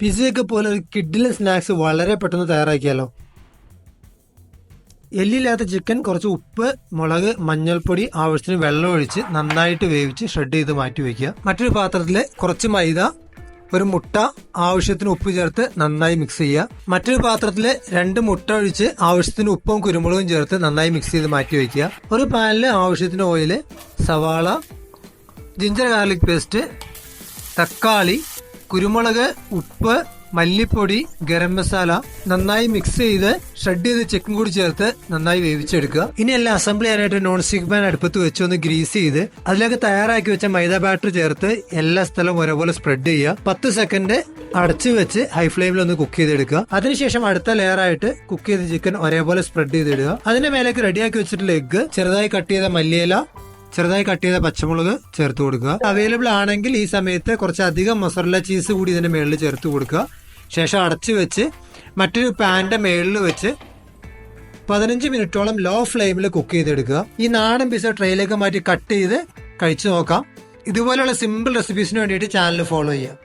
പിസയൊക്കെ പോലെ ഒരു കിഡിലെ സ്നാക്സ് വളരെ പെട്ടെന്ന് തയ്യാറാക്കിയാലോ. എല്ലില്ലാത്ത ചിക്കൻ, കുറച്ച് ഉപ്പ്, മുളക്, മഞ്ഞൾപ്പൊടി, ആവശ്യത്തിന് വെള്ളം ഒഴിച്ച് നന്നായിട്ട് വേവിച്ച് ഷ്രെഡ് ചെയ്ത് മാറ്റി വയ്ക്കുക. മറ്റൊരു പാത്രത്തിൽ കുറച്ച് മൈദ, ഒരു മുട്ട, ആവശ്യത്തിന് ഉപ്പ് ചേർത്ത് നന്നായി മിക്സ് ചെയ്യുക. മറ്റൊരു പാത്രത്തിൽ 2 മുട്ട ഒഴിച്ച് ആവശ്യത്തിന് ഉപ്പും കുരുമുളകും ചേർത്ത് നന്നായി മിക്സ് ചെയ്ത് മാറ്റി വയ്ക്കുക. ഒരു പാനിൽ ആവശ്യത്തിന് ഓയില്, സവാള, ജിഞ്ചർ ഗാർലിക് പേസ്റ്റ്, തക്കാളി, കുരുമുളക്, ഉപ്പ്, മല്ലിപ്പൊടി, ഗരം മസാല നന്നായി മിക്സ് ചെയ്ത് ഷ്രെഡ് ചെയ്ത് ചിക്കൻ കൂടി ചേർത്ത് നന്നായി വേവിച്ചെടുക്കുക. ഇനി എല്ലാം അസംബിൾ ചെയ്യാനായിട്ട് നോൺ സ്റ്റിക് പാൻ അടുപ്പത്ത് വെച്ച് ഒന്ന് ഗ്രീസ് ചെയ്ത് അതിലേക്ക് തയ്യാറാക്കി വെച്ച മൈദ ബാറ്റർ ചേർത്ത് എല്ലാ സ്ഥലവും ഒരേപോലെ സ്പ്രെഡ് ചെയ്യുക. 10 സെക്കൻഡ് അടച്ചു വെച്ച് ഹൈ ഫ്ലെയിമിൽ ഒന്ന് കുക്ക് ചെയ്തെടുക്കുക. അതിനുശേഷം അടുത്ത ലെയർ ആയിട്ട് കുക്ക് ചെയ്ത ചിക്കൻ ഒരേപോലെ സ്പ്രെഡ് ചെയ്തിടുക. അതിന്റെ മേലേക്ക് റെഡിയാക്കി വെച്ചിട്ടുള്ള എഗ്ഗ്, ചെറുതായി കട്ട് ചെയ്ത മല്ലിയില, ചെറുതായി കട്ട് ചെയ്ത പച്ചമുളക് ചേർത്ത് കൊടുക്കുക. അവൈലബിൾ ആണെങ്കിൽ ഈ സമയത്ത് കുറച്ചധികം മൊസറല്ല ചീസ് കൂടി ഇതിന്റെ മേളിൽ ചേർത്ത് കൊടുക്കുക. ശേഷം അടച്ചു വെച്ച് മറ്റൊരു പാനിന്റെ മേളിൽ വെച്ച് 15 മിനിറ്റോളം ലോ ഫ്ലെയിമിൽ കുക്ക് ചെയ്തെടുക്കുക. ഈ നാടൻ പിസ്സ ട്രേയിലേക്ക് മാറ്റി കട്ട് ചെയ്ത് കഴിച്ചു നോക്കാം. ഇതുപോലെയുള്ള സിമ്പിൾ റെസിപ്പീസിന് വേണ്ടിയിട്ട് ചാനൽ ഫോളോ ചെയ്യുക.